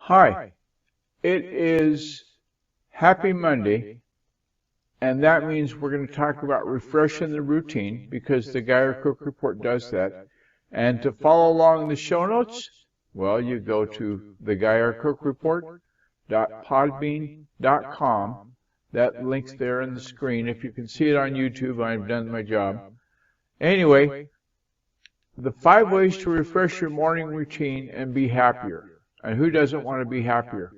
Hi, it is Happy Monday, and that means we're going to talk about refreshing the routine because the Geyer Cook Report does that. And to follow along the show notes, well, you go to thegeyercookreport.podbean.com. That link's there in the screen. If you can see it on YouTube, I've done my job. Anyway, the 5 ways to refresh your morning routine and be happier. And who doesn't want to be happier?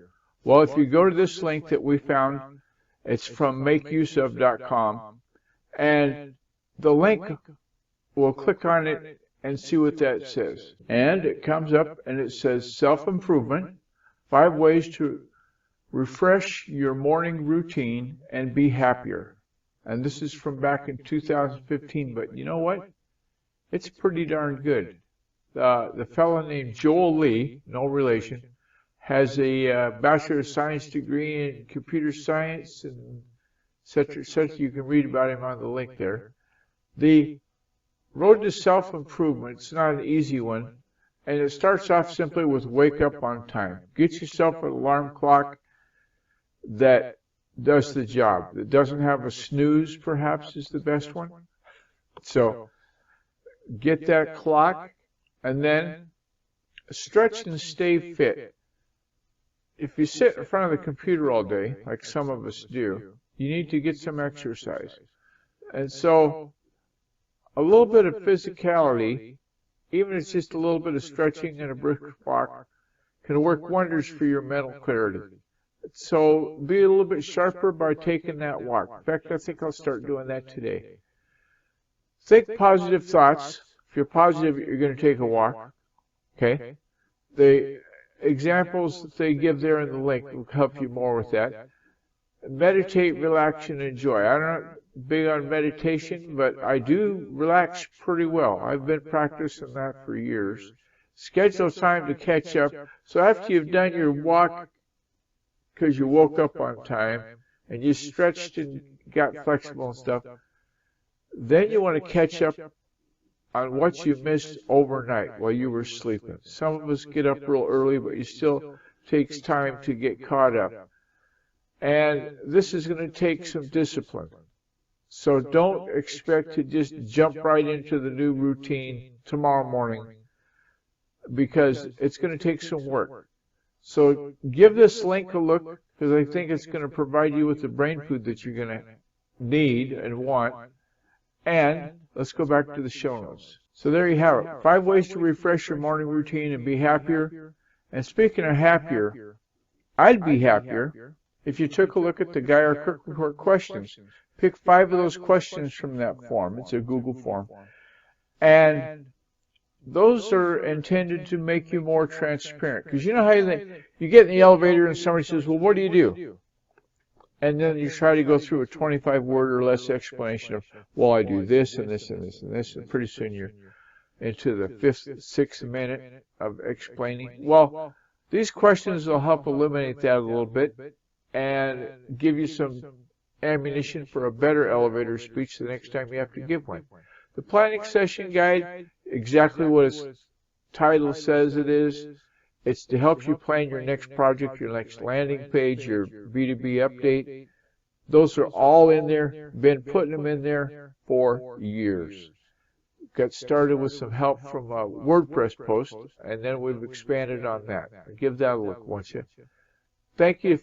Well, if you go to this link that we found, it's from makeuseof.com, and the link, we'll click on it and see what that says. And it comes up and it says self-improvement, 5 ways to refresh your morning routine and be happier. And this is from back in 2015, but you know what? It's pretty darn good. The fellow named Joel Lee, no relation, has a Bachelor of Science degree in computer science and such. You can read about him on the link there. The road to self-improvement, it's not an easy one, and it starts off simply with wake up on time. Get yourself an alarm clock that does the job, that doesn't have a snooze, perhaps, is the best one. So get that clock, and then stretch and stay fit. If you sit in front of the computer all day, like some of us do, you need to get some exercise. And so a little bit of physicality, even if it's just a little bit of stretching and a brisk walk, can work wonders for your mental clarity. So be a little bit sharper by taking that walk. In fact, I think I'll start doing that today. Think positive thoughts. If you're positive, you're going to take a walk. Okay? The examples that they give there in the link will help you more with that. Meditate, relax, and enjoy. I'm not big on meditation, but I do relax pretty well. I've been practicing that for years. Schedule time to catch up. So after you've done your walk, because you woke up on time, and you stretched and got flexible and stuff, then you want to catch up on what you missed overnight while you were sleeping. Some of us get up real early, but it still takes time to get caught up. And this is going to take some discipline. So don't expect to just jump right into the new routine tomorrow morning, because it's going to take some work. So give this link a look, because I think it's going to provide you with the brain food that you're going to need and want. And let's go back to the show notes. So there you have it. 5 ways to refresh your morning routine and be happier. And speaking of happier, I'd be happier if you took a look at the Geyer Cook Report questions. Pick 5 of those questions from that form. It's a Google form. And those are intended to make you more transparent. Because you know how you get in the elevator and somebody says, well, what do you do? And then you try to go through a 25-word or less explanation of, well, I do this and this and this and this, and pretty soon you're into the 5th, 6th minute of explaining. Well, these questions will help eliminate that a little bit and give you some ammunition for a better elevator speech the next time you have to give one. The planning session guide, exactly what its title says it is. It's to help you plan your next project, your next landing page, your B2B update. Those are all in there. Been putting them in there for years. Got started with some help from a WordPress post, and then we've expanded on that. Give that a look, won't you? Thank you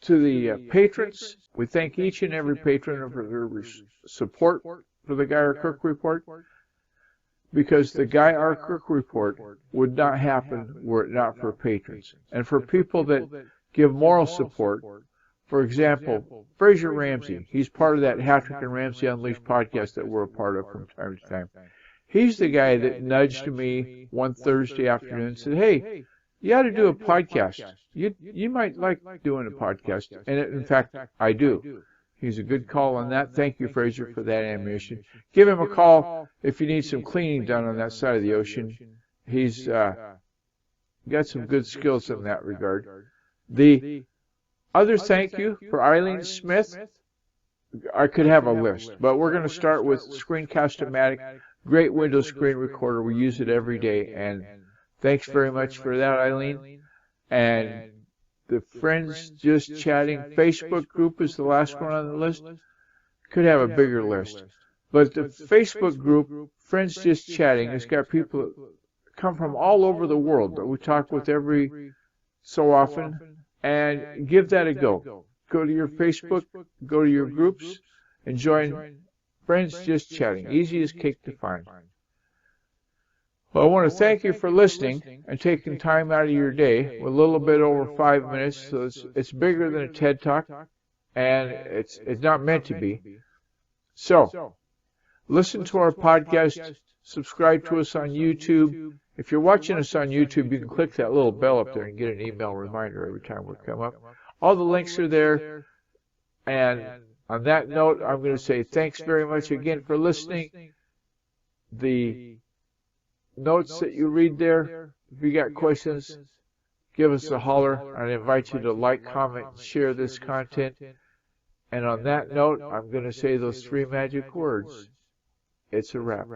to the patrons. We thank each and every patron for their support for the Geyer Cook Report, because the Geyer Cook Report would not happen were it not for patrons. And for people that give moral support, for example, Fraser Ramsey, he's part of that Hattrick and Ramsey Unleashed podcast that we're a part of from time to time. He's the guy that nudged me one Thursday afternoon and said, hey, you ought to do a podcast. You might like doing a podcast. And in fact, I do. He's a good call on that. Thank you, Fraser, for that ammunition. Give him a call if you need some cleaning done on that side of the ocean. He's got some good skills in that regard. The other thank you for Eileen Smith. I could have a list, but we're going to start with Screencast-O-Matic. Great Windows screen recorder. We use it every day, and thanks very much for that, Eileen. And the Friends Just Chatting Facebook group is the last one on the list. Could have a bigger list. But the Facebook group, Friends Just Chatting, has got people that come from all over the world that we talk with every so often, and give that a go. Go to your Facebook, go to your groups, and join Friends Just Chatting. Easy as cake to find. Well, I want to thank you for listening and taking time out of your day. We're a little bit over 5 minutes, so it's bigger than a TED Talk, and it's not meant to be. So, listen to our podcast, subscribe to us on YouTube. If you're watching us on YouTube, you can click that little bell up there and get an email reminder every time we come up. All the links are there. And on that note, I'm going to say thanks very much again for listening. The notes that you read there, if you got questions, give us a holler. I invite you to like, comment, and share this content. And on that note, I'm going to say those 3 magic words. It's a wrap.